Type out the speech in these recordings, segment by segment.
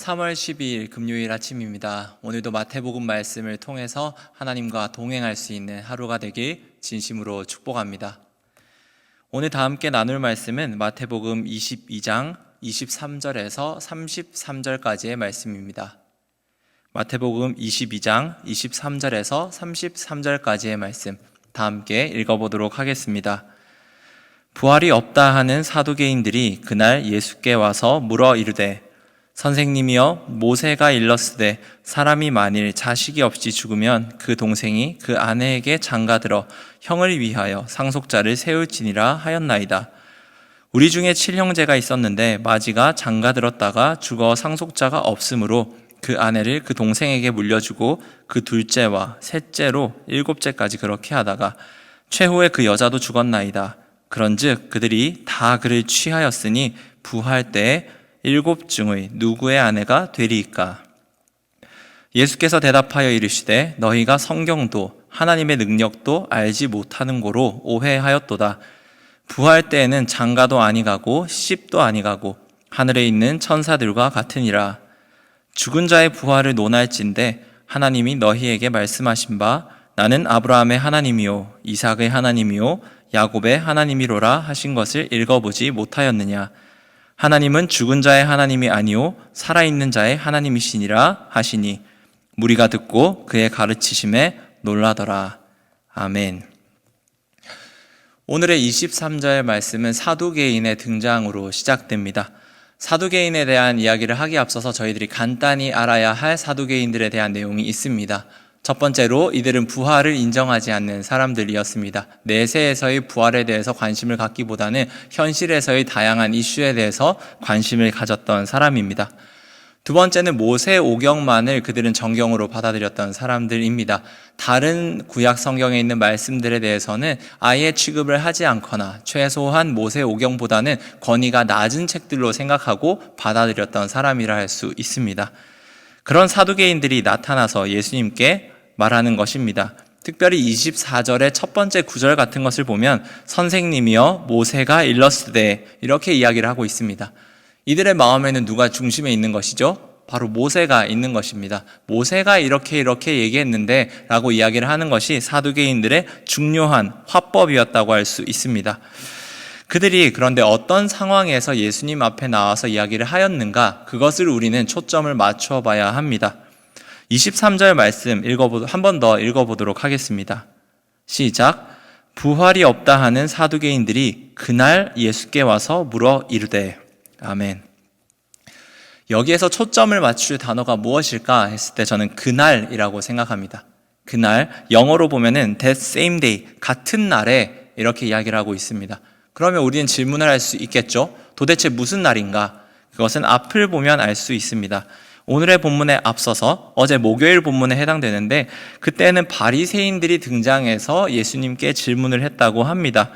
3월 12일 금요일 아침입니다. 오늘도 마태복음 말씀을 통해서 하나님과 동행할 수 있는 하루가 되길 진심으로 축복합니다. 오늘 다 함께 나눌 말씀은 마태복음 22장 23절에서 33절까지의 말씀입니다. 마태복음 22장 23절에서 33절까지의 말씀 다 함께 읽어보도록 하겠습니다. 부활이 없다 하는 사두개인들이 그날 예수께 와서 물어 이르되 선생님이여, 모세가 일렀으되 사람이 만일 자식이 없이 죽으면 그 동생이 그 아내에게 장가들어 형을 위하여 상속자를 세울지니라 하였나이다. 우리 중에 7형제가 있었는데 마지가 장가들었다가 죽어 상속자가 없으므로 그 아내를 그 동생에게 물려주고 그 둘째와 셋째로 7째까지 그렇게 하다가 최후에 그 여자도 죽었나이다. 그런즉 그들이 다 그를 취하였으니 부활 때에 7중의 누구의 아내가 되리이까? 예수께서 대답하여 이르시되 너희가 성경도 하나님의 능력도 알지 못하는 고로 오해하였도다. 부활 때에는 장가도 아니가고 시집도 아니가고 하늘에 있는 천사들과 같으니라. 죽은 자의 부활을 논할진대 하나님이 너희에게 말씀하신 바 나는 아브라함의 하나님이요 이삭의 하나님이요 야곱의 하나님이로라 하신 것을 읽어보지 못하였느냐? 하나님은 죽은 자의 하나님이 아니요 살아있는 자의 하나님이시니라 하시니 무리가 듣고 그의 가르치심에 놀라더라. 아멘. 오늘의 23절 말씀은 사두개인의 등장으로 시작됩니다. 사두개인에 대한 이야기를 하기에 앞서서 저희들이 간단히 알아야 할 사두개인들에 대한 내용이 있습니다. 첫 번째로 이들은 부활을 인정하지 않는 사람들이었습니다. 내세에서의 부활에 대해서 관심을 갖기보다는 현실에서의 다양한 이슈에 대해서 관심을 가졌던 사람입니다. 두 번째는 모세 오경만을 그들은 정경으로 받아들였던 사람들입니다. 다른 구약 성경에 있는 말씀들에 대해서는 아예 취급을 하지 않거나 최소한 모세 오경보다는 권위가 낮은 책들로 생각하고 받아들였던 사람이라 할 수 있습니다. 그런 사두개인들이 나타나서 예수님께 말하는 것입니다. 특별히 24절의 첫 번째 구절 같은 것을 보면 선생님이여 모세가 일렀으되 이렇게 이야기를 하고 있습니다. 이들의 마음에는 누가 중심에 있는 것이죠? 바로 모세가 있는 것입니다. 모세가 이렇게 얘기했는데 라고 이야기를 하는 것이 사두개인들의 중요한 화법이었다고 할 수 있습니다. 그들이 그런데 어떤 상황에서 예수님 앞에 나와서 이야기를 하였는가? 그것을 우리는 초점을 맞춰 봐야 합니다. 23절 말씀 한 번 더 읽어보도록 하겠습니다. 시작. 부활이 없다 하는 사두개인들이 그날 예수께 와서 물어 이르되. 아멘. 여기에서 초점을 맞출 단어가 무엇일까 했을 때 저는 그날이라고 생각합니다. 그날, 영어로 보면은 that same day, 같은 날에 이렇게 이야기를 하고 있습니다. 그러면 우리는 질문을 할 수 있겠죠? 도대체 무슨 날인가? 그것은 앞을 보면 알 수 있습니다. 오늘의 본문에 앞서서 어제 목요일 본문에 해당되는데 그때는 바리새인들이 등장해서 예수님께 질문을 했다고 합니다.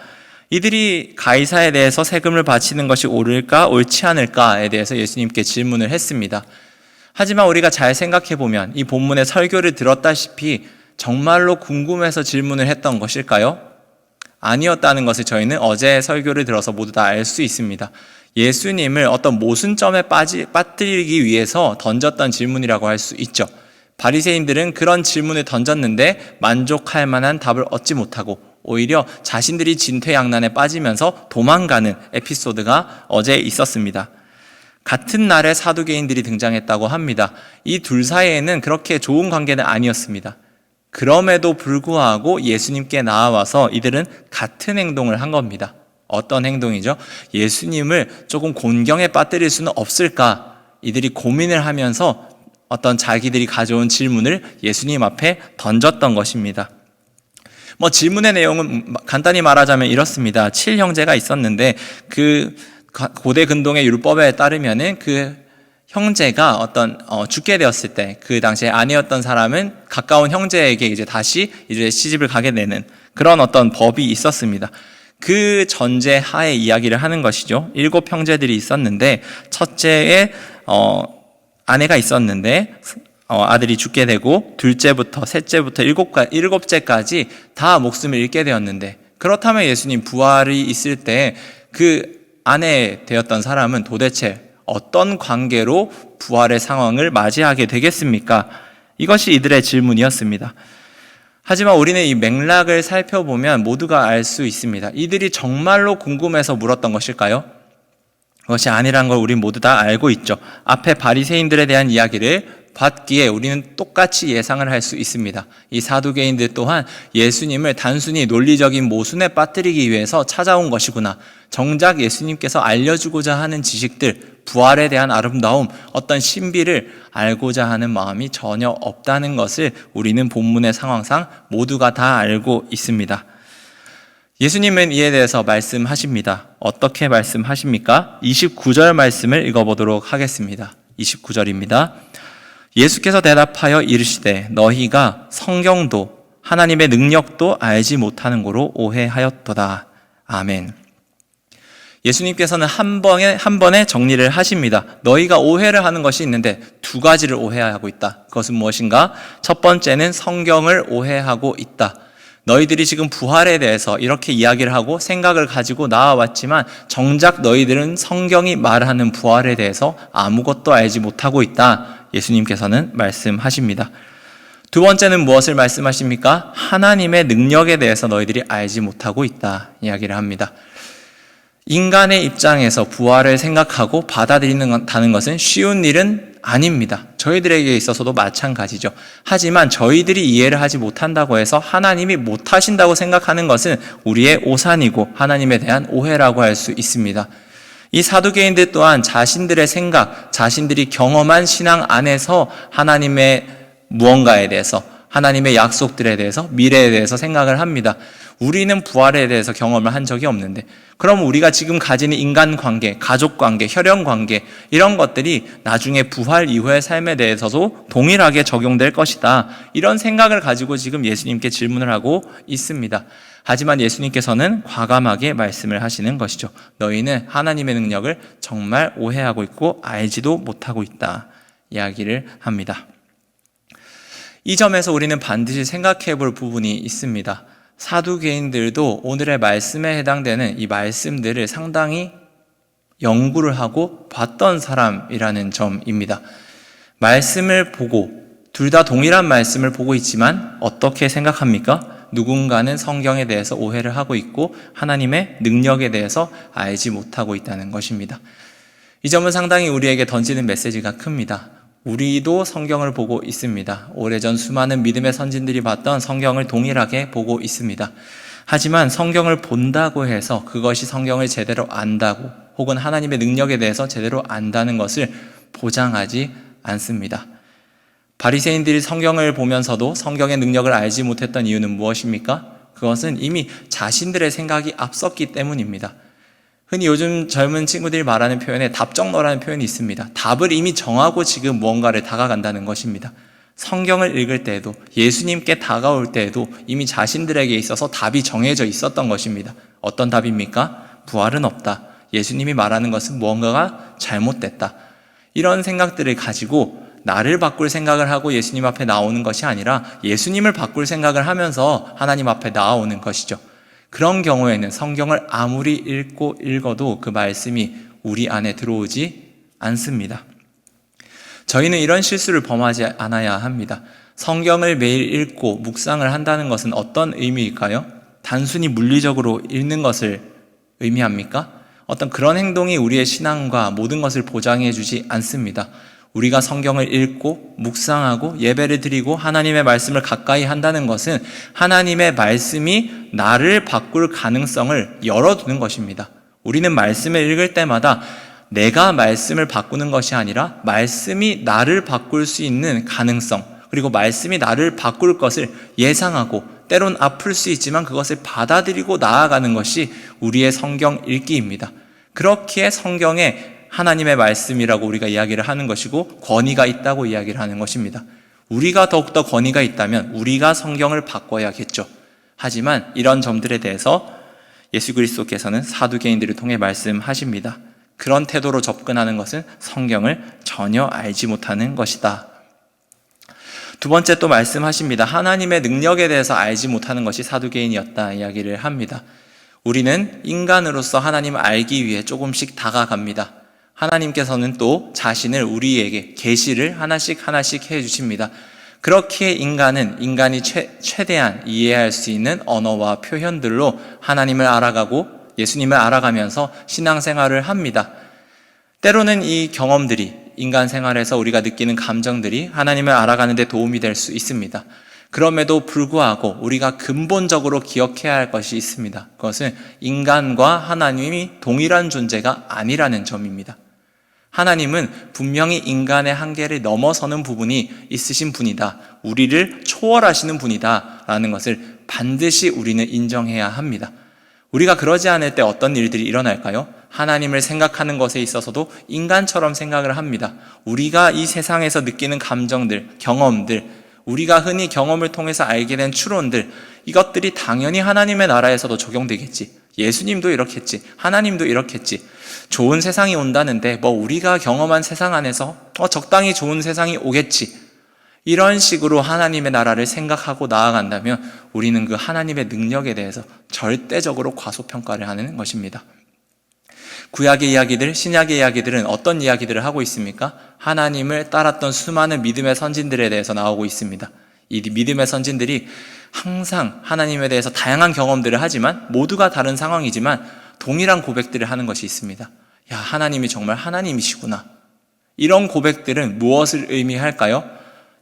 이들이 가이사에 대해서 세금을 바치는 것이 옳을까 옳지 않을까에 대해서 예수님께 질문을 했습니다. 하지만 우리가 잘 생각해 보면 이 본문의 설교를 들었다시피 정말로 궁금해서 질문을 했던 것일까요? 아니었다는 것을 저희는 어제 설교를 들어서 모두 다 알 수 있습니다. 예수님을 어떤 모순점에 빠뜨리기 위해서 던졌던 질문이라고 할 수 있죠. 바리새인들은 그런 질문을 던졌는데 만족할 만한 답을 얻지 못하고 오히려 자신들이 진퇴양난에 빠지면서 도망가는 에피소드가 어제 있었습니다. 같은 날에 사두개인들이 등장했다고 합니다. 이 둘 사이에는 그렇게 좋은 관계는 아니었습니다. 그럼에도 불구하고 예수님께 나와서 이들은 같은 행동을 한 겁니다. 어떤 행동이죠? 예수님을 조금 곤경에 빠뜨릴 수는 없을까? 이들이 고민을 하면서 어떤 자기들이 가져온 질문을 예수님 앞에 던졌던 것입니다. 질문의 내용은 간단히 말하자면 이렇습니다. 7형제가 있었는데 그 고대 근동의 율법에 따르면은 그 형제가 죽게 되었을 때 그 당시에 아내였던 사람은 가까운 형제에게 이제 다시 시집을 가게 되는 그런 어떤 법이 있었습니다. 그 전제 하에 이야기를 하는 것이죠. 7형제들이 있었는데 첫째에 아내가 있었는데 아들이 죽게 되고 둘째부터 셋째부터 7째까지 다 목숨을 잃게 되었는데 그렇다면 예수님 부활이 있을 때 그 아내 되었던 사람은 도대체 어떤 관계로 부활의 상황을 맞이하게 되겠습니까? 이것이 이들의 질문이었습니다. 하지만 우리는 이 맥락을 살펴보면 모두가 알 수 있습니다. 이들이 정말로 궁금해서 물었던 것일까요? 그것이 아니란 걸 우리 모두 다 알고 있죠. 앞에 바리새인들에 대한 이야기를 봤기에 우리는 똑같이 예상을 할 수 있습니다. 이 사두개인들 또한 예수님을 단순히 논리적인 모순에 빠뜨리기 위해서 찾아온 것이구나. 정작 예수님께서 알려주고자 하는 지식들, 부활에 대한 아름다움, 어떤 신비를 알고자 하는 마음이 전혀 없다는 것을 우리는 본문의 상황상 모두가 다 알고 있습니다. 예수님은 이에 대해서 말씀하십니다. 어떻게 말씀하십니까? 29절 말씀을 읽어보도록 하겠습니다. 29절입니다. 예수께서 대답하여 이르시되 너희가 성경도 하나님의 능력도 알지 못하는 고로 오해하였도다. 아멘. 예수님께서는 한 번에 정리를 하십니다. 너희가 오해를 하는 것이 있는데 두 가지를 오해하고 있다. 그것은 무엇인가? 첫 번째는 성경을 오해하고 있다. 너희들이 지금 부활에 대해서 이렇게 이야기를 하고 생각을 가지고 나와왔지만 정작 너희들은 성경이 말하는 부활에 대해서 아무것도 알지 못하고 있다. 예수님께서는 말씀하십니다. 두 번째는 무엇을 말씀하십니까? 하나님의 능력에 대해서 너희들이 알지 못하고 있다. 이야기를 합니다. 인간의 입장에서 부활을 생각하고 받아들이는다는 것은 쉬운 일은 아닙니다. 저희들에게 있어서도 마찬가지죠. 하지만 저희들이 이해를 하지 못한다고 해서 하나님이 못하신다고 생각하는 것은 우리의 오산이고 하나님에 대한 오해라고 할 수 있습니다. 이 사두개인들 또한 자신들의 생각, 자신들이 경험한 신앙 안에서 하나님의 무언가에 대해서, 하나님의 약속들에 대해서, 미래에 대해서 생각을 합니다. 우리는 부활에 대해서 경험을 한 적이 없는데, 그럼 우리가 지금 가지는 인간관계, 가족관계, 혈연관계 이런 것들이 나중에 부활 이후의 삶에 대해서도 동일하게 적용될 것이다. 이런 생각을 가지고 지금 예수님께 질문을 하고 있습니다. 하지만 예수님께서는 과감하게 말씀을 하시는 것이죠. 너희는 하나님의 능력을 정말 오해하고 있고 알지도 못하고 있다. 이야기를 합니다. 이 점에서 우리는 반드시 생각해 볼 부분이 있습니다. 사두개인들도 오늘의 말씀에 해당되는 이 말씀들을 상당히 연구를 하고 봤던 사람이라는 점입니다. 말씀을 보고 둘 다 동일한 말씀을 보고 있지만 어떻게 생각합니까? 누군가는 성경에 대해서 오해를 하고 있고 하나님의 능력에 대해서 알지 못하고 있다는 것입니다. 이 점은 상당히 우리에게 던지는 메시지가 큽니다. 우리도 성경을 보고 있습니다. 오래전 수많은 믿음의 선진들이 봤던 성경을 동일하게 보고 있습니다. 하지만 성경을 본다고 해서 그것이 성경을 제대로 안다고 혹은 하나님의 능력에 대해서 제대로 안다는 것을 보장하지 않습니다. 바리새인들이 성경을 보면서도 성경의 능력을 알지 못했던 이유는 무엇입니까? 그것은 이미 자신들의 생각이 앞섰기 때문입니다. 흔히 요즘 젊은 친구들이 말하는 표현에 답정너라는 표현이 있습니다. 답을 이미 정하고 지금 무언가를 다가간다는 것입니다. 성경을 읽을 때에도 예수님께 다가올 때에도 이미 자신들에게 있어서 답이 정해져 있었던 것입니다. 어떤 답입니까? 부활은 없다. 예수님이 말하는 것은 무언가가 잘못됐다. 이런 생각들을 가지고 나를 바꿀 생각을 하고 예수님 앞에 나오는 것이 아니라 예수님을 바꿀 생각을 하면서 하나님 앞에 나오는 것이죠. 그런 경우에는 성경을 아무리 읽어도 그 말씀이 우리 안에 들어오지 않습니다. 저희는 이런 실수를 범하지 않아야 합니다. 성경을 매일 읽고 묵상을 한다는 것은 어떤 의미일까요? 단순히 물리적으로 읽는 것을 의미합니까? 어떤 그런 행동이 우리의 신앙과 모든 것을 보장해 주지 않습니다. 우리가 성경을 읽고 묵상하고 예배를 드리고 하나님의 말씀을 가까이 한다는 것은 하나님의 말씀이 나를 바꿀 가능성을 열어두는 것입니다. 우리는 말씀을 읽을 때마다 내가 말씀을 바꾸는 것이 아니라 말씀이 나를 바꿀 수 있는 가능성, 그리고 말씀이 나를 바꿀 것을 예상하고 때론 아플 수 있지만 그것을 받아들이고 나아가는 것이 우리의 성경 읽기입니다. 그렇기에 성경에 하나님의 말씀이라고 우리가 이야기를 하는 것이고 권위가 있다고 이야기를 하는 것입니다. 우리가 더욱더 권위가 있다면 우리가 성경을 바꿔야겠죠. 하지만 이런 점들에 대해서 예수 그리스도께서는 사두개인들을 통해 말씀하십니다. 그런 태도로 접근하는 것은 성경을 전혀 알지 못하는 것이다. 두 번째 또 말씀하십니다. 하나님의 능력에 대해서 알지 못하는 것이 사두개인이었다 이야기를 합니다. 우리는 인간으로서 하나님을 알기 위해 조금씩 다가갑니다. 하나님께서는 또 자신을 우리에게 계시를 하나씩 하나씩 해주십니다. 그렇게 인간이 최대한 이해할 수 있는 언어와 표현들로 하나님을 알아가고 예수님을 알아가면서 신앙생활을 합니다. 때로는 이 경험들이, 인간 생활에서 우리가 느끼는 감정들이 하나님을 알아가는 데 도움이 될 수 있습니다. 그럼에도 불구하고 우리가 근본적으로 기억해야 할 것이 있습니다. 그것은 인간과 하나님이 동일한 존재가 아니라는 점입니다. 하나님은 분명히 인간의 한계를 넘어서는 부분이 있으신 분이다. 우리를 초월하시는 분이다. 라는 것을 반드시 우리는 인정해야 합니다. 우리가 그러지 않을 때 어떤 일들이 일어날까요? 하나님을 생각하는 것에 있어서도 인간처럼 생각을 합니다. 우리가 이 세상에서 느끼는 감정들, 경험들, 우리가 흔히 경험을 통해서 알게 된 추론들, 이것들이 당연히 하나님의 나라에서도 적용되겠지. 예수님도 이렇겠지. 하나님도 이렇겠지. 좋은 세상이 온다는데 우리가 경험한 세상 안에서 적당히 좋은 세상이 오겠지. 이런 식으로 하나님의 나라를 생각하고 나아간다면 우리는 그 하나님의 능력에 대해서 절대적으로 과소평가를 하는 것입니다. 구약의 이야기들, 신약의 이야기들은 어떤 이야기들을 하고 있습니까? 하나님을 따랐던 수많은 믿음의 선진들에 대해서 나오고 있습니다. 이 믿음의 선진들이 항상 하나님에 대해서 다양한 경험들을 하지만 모두가 다른 상황이지만 동일한 고백들을 하는 것이 있습니다. 야, 하나님이 정말 하나님이시구나. 이런 고백들은 무엇을 의미할까요?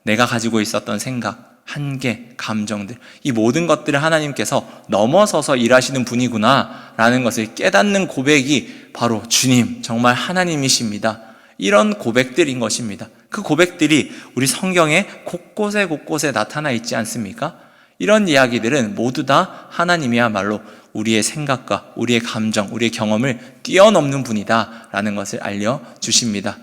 내가 가지고 있었던 생각, 한계, 감정들, 이 모든 것들을 하나님께서 넘어서서 일하시는 분이구나 라는 것을 깨닫는 고백이 바로 주님, 정말 하나님이십니다. 이런 고백들인 것입니다. 그 고백들이 우리 성경에 곳곳에 나타나 있지 않습니까? 이런 이야기들은 모두 다 하나님이야말로 우리의 생각과 우리의 감정, 우리의 경험을 뛰어넘는 분이다 라는 것을 알려주십니다.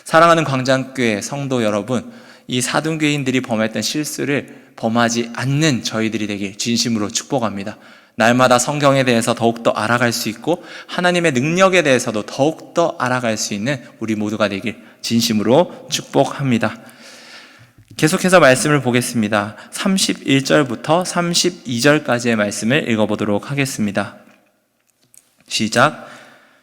사랑하는 광장교회 성도 여러분, 이 사둔교인들이 범했던 실수를 범하지 않는 저희들이 되길 진심으로 축복합니다. 날마다 성경에 대해서 더욱더 알아갈 수 있고 하나님의 능력에 대해서도 더욱더 알아갈 수 있는 우리 모두가 되길 진심으로 축복합니다. 계속해서 말씀을 보겠습니다. 31절부터 32절까지의 말씀을 읽어보도록 하겠습니다. 시작.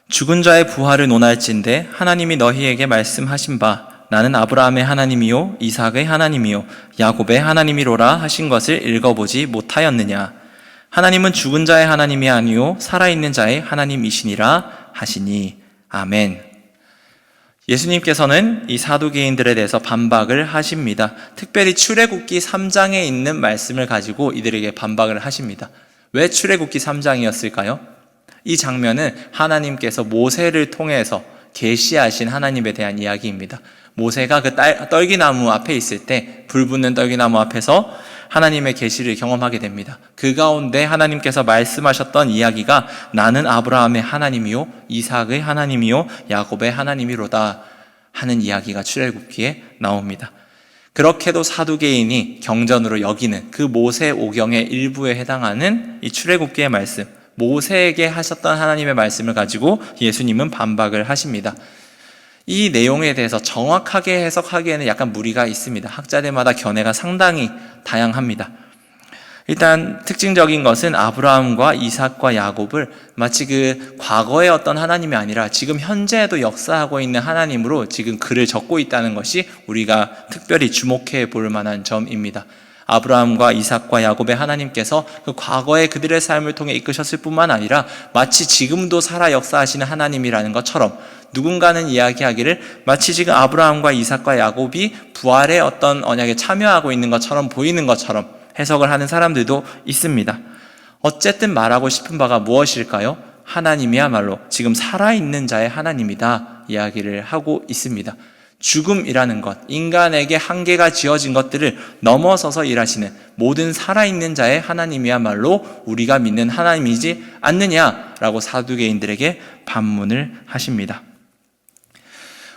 죽은 자의 부활을 논할진대 하나님이 너희에게 말씀하신 바 나는 아브라함의 하나님이요 이삭의 하나님이요 야곱의 하나님이로라 하신 것을 읽어보지 못하였느냐. 하나님은 죽은 자의 하나님이 아니요 살아있는 자의 하나님이시니라 하시니. 아멘. 예수님께서는 이 사두개인들에 대해서 반박을 하십니다. 특별히 출애굽기 3장에 있는 말씀을 가지고 이들에게 반박을 하십니다. 왜 출애굽기 3장이었을까요? 이 장면은 하나님께서 모세를 통해서 계시하신 하나님에 대한 이야기입니다. 모세가 그 떨기나무 앞에 있을 때, 불 붙는 떨기나무 앞에서 하나님의 계시를 경험하게 됩니다. 그 가운데 하나님께서 말씀하셨던 이야기가 나는 아브라함의 하나님이요 이삭의 하나님이요 야곱의 하나님이로다 하는 이야기가 출애굽기에 나옵니다. 그렇게도 사두개인이 경전으로 여기는 그 모세 오경의 일부에 해당하는 이 출애굽기의 말씀, 모세에게 하셨던 하나님의 말씀을 가지고 예수님은 반박을 하십니다. 이 내용에 대해서 정확하게 해석하기에는 약간 무리가 있습니다. 학자들마다 견해가 상당히 다양합니다. 일단 특징적인 것은 아브라함과 이삭과 야곱을 마치 그 과거의 어떤 하나님이 아니라 지금 현재에도 역사하고 있는 하나님으로 지금 글을 적고 있다는 것이 우리가 특별히 주목해 볼 만한 점입니다. 아브라함과 이삭과 야곱의 하나님께서 그 과거의 그들의 삶을 통해 이끄셨을 뿐만 아니라 마치 지금도 살아 역사하시는 하나님이라는 것처럼 누군가는 이야기하기를 마치 지금 아브라함과 이삭과 야곱이 부활의 어떤 언약에 참여하고 있는 것처럼 보이는 것처럼 해석을 하는 사람들도 있습니다. 어쨌든 말하고 싶은 바가 무엇일까요? 하나님이야말로 지금 살아있는 자의 하나님이다 이야기를 하고 있습니다. 죽음이라는 것, 인간에게 한계가 지어진 것들을 넘어서서 일하시는 모든 살아있는 자의 하나님이야말로 우리가 믿는 하나님이지 않느냐라고 사두개인들에게 반문을 하십니다.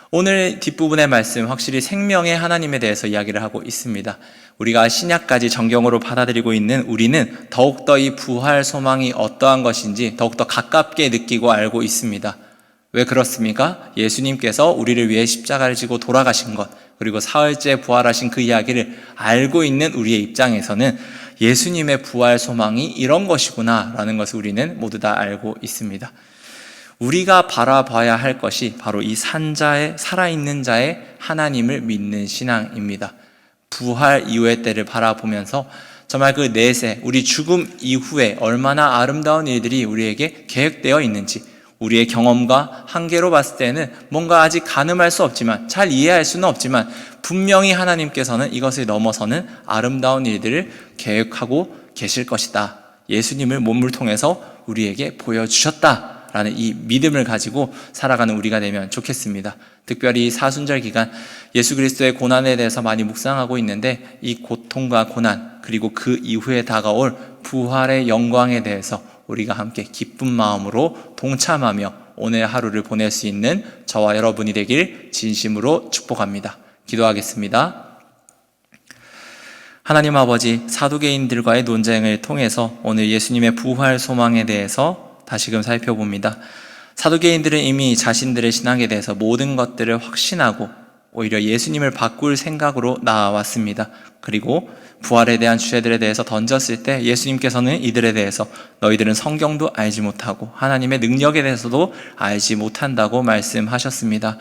오늘 뒷부분의 말씀 확실히 생명의 하나님에 대해서 이야기를 하고 있습니다. 우리가 신약까지 정경으로 받아들이고 있는 우리는 더욱더 이 부활 소망이 어떠한 것인지 더욱더 가깝게 느끼고 알고 있습니다. 왜 그렇습니까? 예수님께서 우리를 위해 십자가를 지고 돌아가신 것, 그리고 사흘째 부활하신 그 이야기를 알고 있는 우리의 입장에서는 예수님의 부활 소망이 이런 것이구나 라는 것을 우리는 모두 다 알고 있습니다. 우리가 바라봐야 할 것이 바로 이 산자의, 살아있는 자의 하나님을 믿는 신앙입니다. 부활 이후의 때를 바라보면서 정말 그 내세, 우리 죽음 이후에 얼마나 아름다운 일들이 우리에게 계획되어 있는지, 우리의 경험과 한계로 봤을 때는 뭔가 아직 가늠할 수 없지만, 잘 이해할 수는 없지만 분명히 하나님께서는 이것을 넘어서는 아름다운 일들을 계획하고 계실 것이다. 예수님을 몸을 통해서 우리에게 보여주셨다라는 이 믿음을 가지고 살아가는 우리가 되면 좋겠습니다. 특별히 사순절 기간 예수 그리스도의 고난에 대해서 많이 묵상하고 있는데, 이 고통과 고난 그리고 그 이후에 다가올 부활의 영광에 대해서 우리가 함께 기쁜 마음으로 동참하며 오늘 하루를 보낼 수 있는 저와 여러분이 되길 진심으로 축복합니다. 기도하겠습니다. 하나님 아버지, 사두개인들과의 논쟁을 통해서 오늘 예수님의 부활 소망에 대해서 다시금 살펴봅니다. 사두개인들은 이미 자신들의 신앙에 대해서 모든 것들을 확신하고 오히려 예수님을 바꿀 생각으로 나아왔습니다. 그리고 부활에 대한 주제들에 대해서 던졌을 때 예수님께서는 이들에 대해서 너희들은 성경도 알지 못하고 하나님의 능력에 대해서도 알지 못한다고 말씀하셨습니다.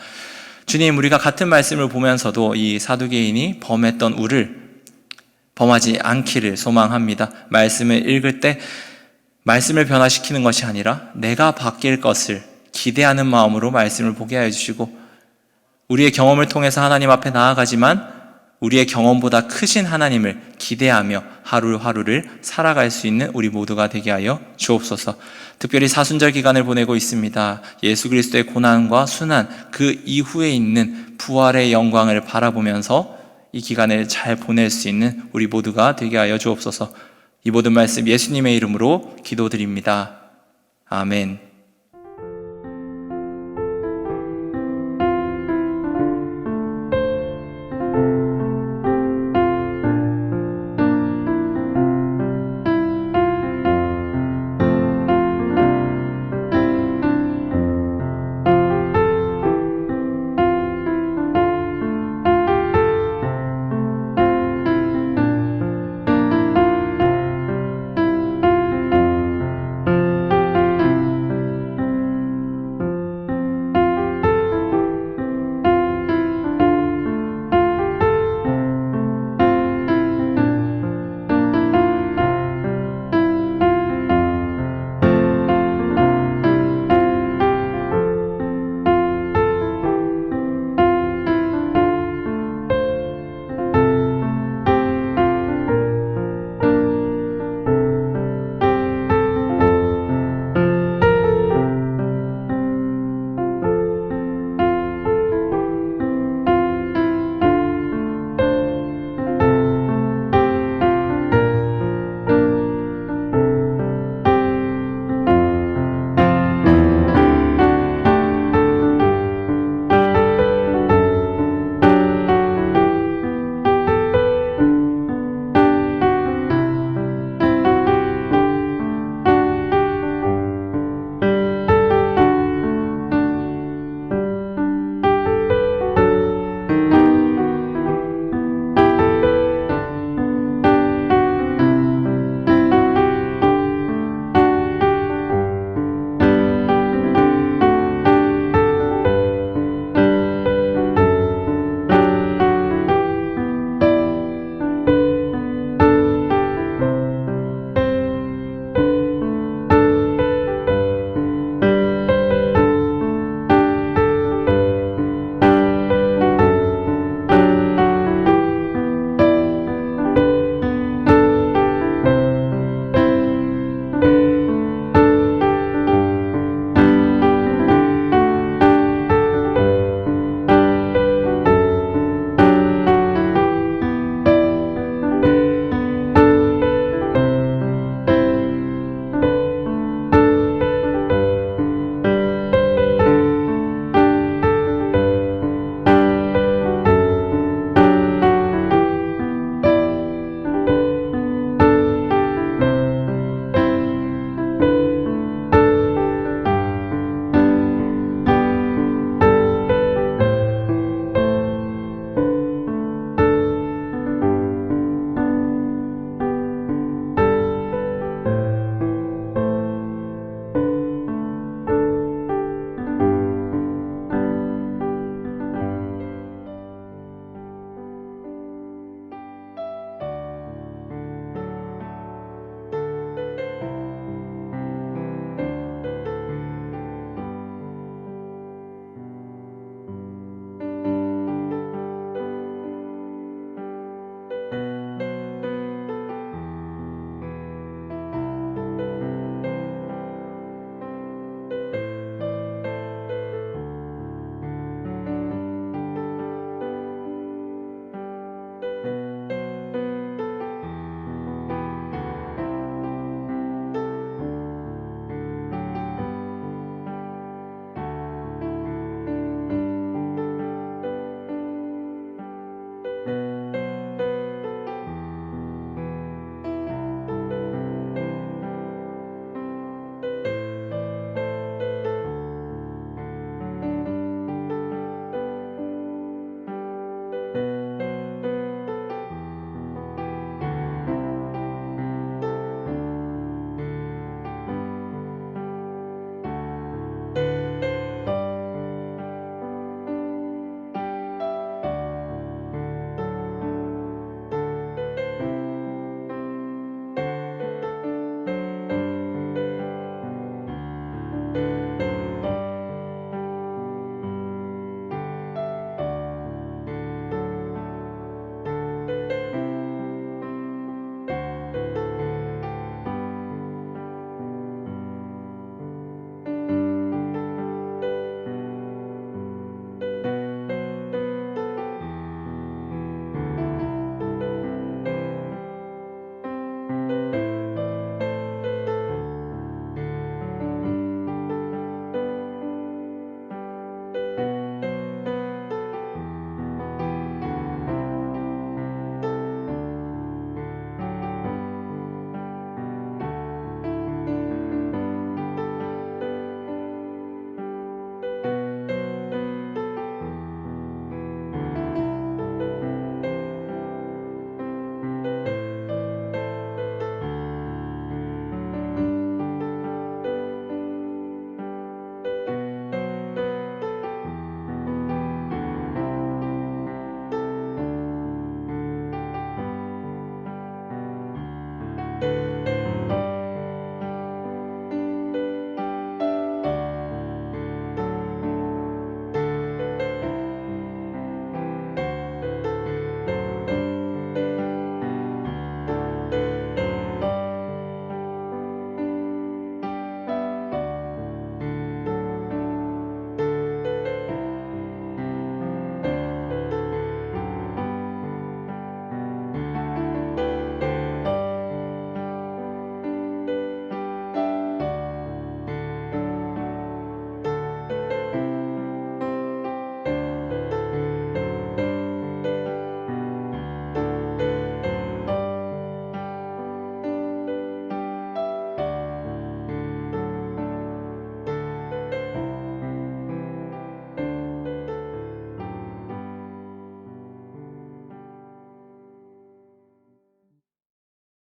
주님, 우리가 같은 말씀을 보면서도 이 사두개인이 범했던 우를 범하지 않기를 소망합니다. 말씀을 읽을 때 말씀을 변화시키는 것이 아니라 내가 바뀔 것을 기대하는 마음으로 말씀을 보게 하여 주시고, 우리의 경험을 통해서 하나님 앞에 나아가지만 우리의 경험보다 크신 하나님을 기대하며 하루하루를 살아갈 수 있는 우리 모두가 되게 하여 주옵소서. 특별히 사순절 기간을 보내고 있습니다. 예수 그리스도의 고난과 순환, 그 이후에 있는 부활의 영광을 바라보면서 이 기간을 잘 보낼 수 있는 우리 모두가 되게 하여 주옵소서. 이 모든 말씀 예수님의 이름으로 기도드립니다. 아멘.